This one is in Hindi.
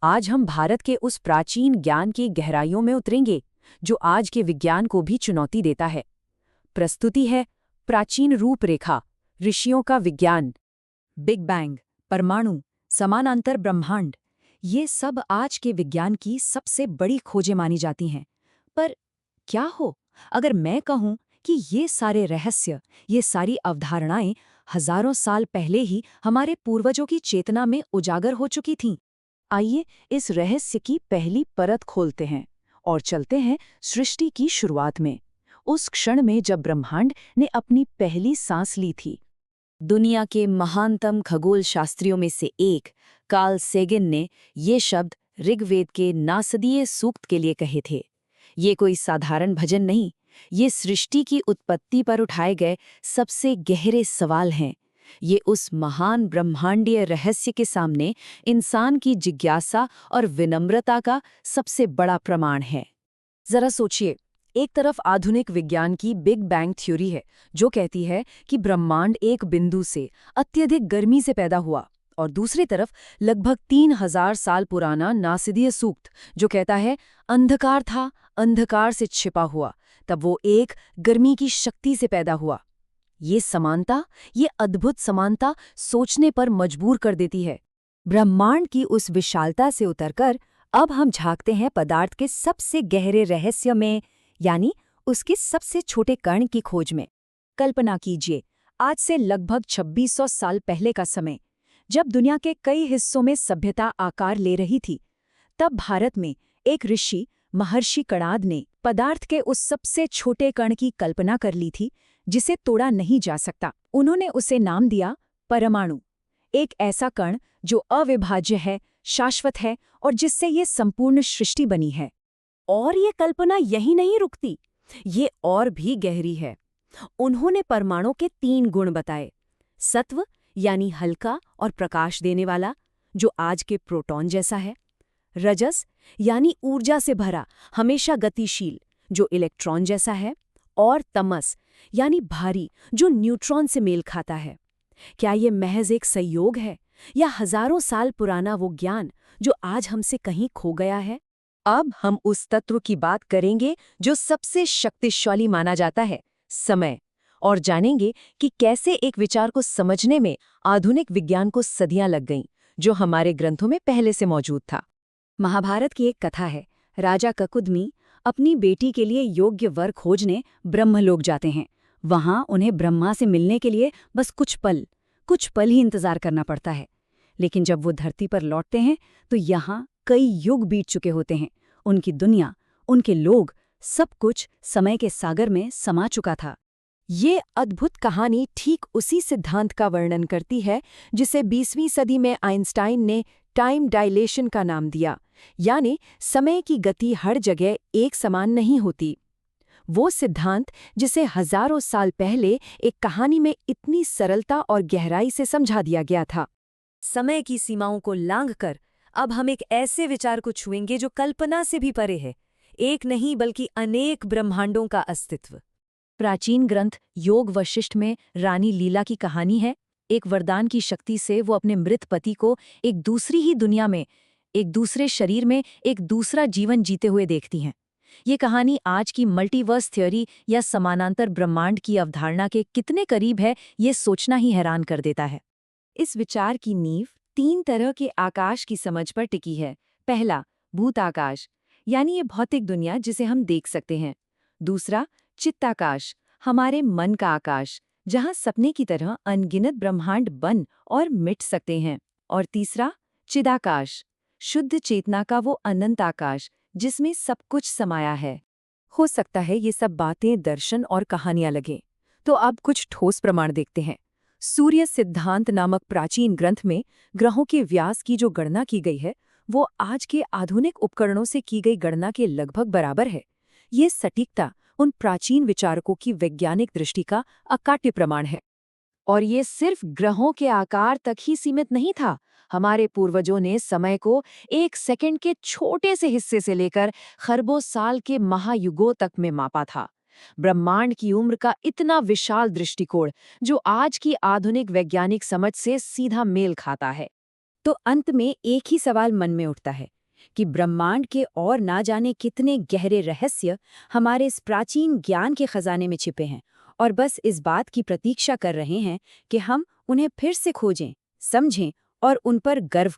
आज हम भारत के उस प्राचीन ज्ञान की गहराइयों में उतरेंगे जो आज के विज्ञान को भी चुनौती देता है। प्रस्तुति है प्राचीन रूपरेखा, ऋषियों का विज्ञान। बिग बैंग, परमाणु, समानांतर ब्रह्मांड, ये सब आज के विज्ञान की सबसे बड़ी खोजें मानी जाती हैं। पर क्या हो अगर मैं कहूं कि ये सारे रहस्य, ये सारी अवधारणाएं हजारों साल पहले ही हमारे पूर्वजों की चेतना में उजागर हो चुकी थीं? आइए इस रहस्य की पहली परत खोलते हैं और चलते हैं सृष्टि की शुरुआत में, उस क्षण में जब ब्रह्मांड ने अपनी पहली सांस ली थी। दुनिया के महानतम खगोल शास्त्रियों में से एक कार्ल सेगन ने ये शब्द ऋग्वेद के नासदीय सूक्त के लिए कहे थे। ये कोई साधारण भजन नहीं, ये सृष्टि की उत्पत्ति पर उठाए गए सबसे गहरे सवाल हैं। ये उस महान ब्रह्मांडीय रहस्य के सामने इंसान की जिज्ञासा और विनम्रता का सबसे बड़ा प्रमाण है। जरा सोचिए, एक तरफ आधुनिक विज्ञान की बिग बैंग थ्योरी है जो कहती है कि ब्रह्मांड एक बिंदु से अत्यधिक गर्मी से पैदा हुआ, और दूसरी तरफ लगभग 3000 साल पुराना नासदीय सूक्त जो कहता है अंधकार था, अंधकार से छिपा हुआ, तब वो एक गर्मी की शक्ति से पैदा हुआ। ये समानता, ये अद्भुत समानता सोचने पर मजबूर कर देती है। ब्रह्मांड की उस विशालता से उतरकर अब हम झांकते हैं पदार्थ के सबसे गहरे रहस्य में, यानी उसके सबसे छोटे कण की खोज में। कल्पना कीजिए, आज से लगभग 2600 साल पहले का समय, जब दुनिया के कई हिस्सों में सभ्यता आकार ले रही थी, तब भारत में एक ऋषि महर्षि कणाद ने पदार्थ के उस सबसे छोटे कण की कल्पना कर ली थी जिसे तोड़ा नहीं जा सकता। उन्होंने उसे नाम दिया परमाणु, एक ऐसा कण जो अविभाज्य है, शाश्वत है और जिससे ये संपूर्ण सृष्टि बनी है। और ये कल्पना यही नहीं रुकती, ये और भी गहरी है। उन्होंने परमाणु के 3 गुण बताए। सत्व यानी हल्का और प्रकाश देने वाला, जो आज के प्रोटॉन जैसा है। रजस यानी ऊर्जा से भरा, हमेशा गतिशील, जो इलेक्ट्रॉन जैसा है। और तमस यानी भारी, जो न्यूट्रॉन से मेल खाता है। क्या ये महज एक संयोग है या हजारों साल पुराना वो ज्ञान जो आज हमसे कहीं खो गया है? अब हम उस तत्व की बात करेंगे जो सबसे शक्तिशाली माना जाता है, समय, और जानेंगे कि कैसे एक विचार को समझने में आधुनिक विज्ञान को सदियां लग गईं, जो हमारे ग्रंथों में पहले से मौजूद था। महाभारत की एक कथा है। राजा ककुदमी अपनी बेटी के लिए योग्य वर खोजने ब्रह्मलोक जाते हैं। वहां उन्हें ब्रह्मा से मिलने के लिए बस कुछ पल ही इंतजार करना पड़ता है। लेकिन जब वो धरती पर लौटते हैं तो यहाँ कई युग बीत चुके होते हैं। उनकी दुनिया, उनके लोग, सब कुछ समय के सागर में समा चुका था। ये अद्भुत कहानी ठीक उसी सिद्धांत का वर्णन करती है जिसे 20वीं सदी में आइंस्टाइन ने टाइम डायलेशन का नाम दिया, यानी समय की गति हर जगह एक समान नहीं होती। वो सिद्धांत जिसे हजारों साल पहले एक कहानी में इतनी सरलता और गहराई से समझा दिया गया था। समय की सीमाओं को लांघकर अब हम एक ऐसे विचार को छुएंगे जो कल्पना से भी परे है, एक नहीं बल्कि अनेक ब्रह्मांडों का अस्तित्व। प्राचीन ग्रंथ योग वशिष्ठ में रानी लीला की कहानी है। एक वरदान की शक्ति से वो अपने मृत पति को एक दूसरी ही दुनिया में, एक दूसरे शरीर में एक दूसरा जीवन जीते हुए देखती हैं। ये कहानी आज की मल्टीवर्स थ्योरी या समानांतर ब्रह्मांड की अवधारणा के कितने करीब है, ये सोचना ही हैरान कर देता है। इस विचार की नींव 3 तरह के आकाश की समझ पर टिकी है। पहला, भूताकाश, यानी ये भौतिक दुनिया जिसे हम देख सकते हैं। दूसरा, चित्ताकाश, हमारे मन का आकाश, जहां सपने की तरह अनगिनत ब्रह्मांड बन और मिट सकते हैं। और तीसरा, चिदाकाश, शुद्ध चेतना का वो अनंत आकाश जिसमें सब कुछ समाया है। हो सकता है ये सब बातें दर्शन और कहानियां लगें, तो अब कुछ ठोस प्रमाण देखते हैं। सूर्य सिद्धांत नामक प्राचीन ग्रंथ में ग्रहों के व्यास की जो गणना की गई है, वो आज के आधुनिक उपकरणों से की गई गणना के लगभग बराबर है। ये सटीकता उन प्राचीन विचारकों की वैज्ञानिक दृष्टि का अकाट्य प्रमाण है। और ये सिर्फ ग्रहों के आकार तक ही सीमित नहीं था। हमारे पूर्वजों ने समय को 1 सेकंड के छोटे से हिस्से से लेकर खरबों साल के महायुगों तक में मापा था। ब्रह्मांड की उम्र का इतना विशाल दृष्टिकोण जो आज की आधुनिक वैज्ञानिक समझ से सीधा मेल खाता है। तो अंत में एक ही सवाल मन में उठता है कि ब्रह्मांड के और ना जाने कितने गहरे रहस्य हमारे इस प्राचीन ज्ञान के खजाने में छिपे हैं और बस इस बात की प्रतीक्षा कर रहे हैं कि हम उन्हें फिर से खोजें, समझें और उन पर गर्व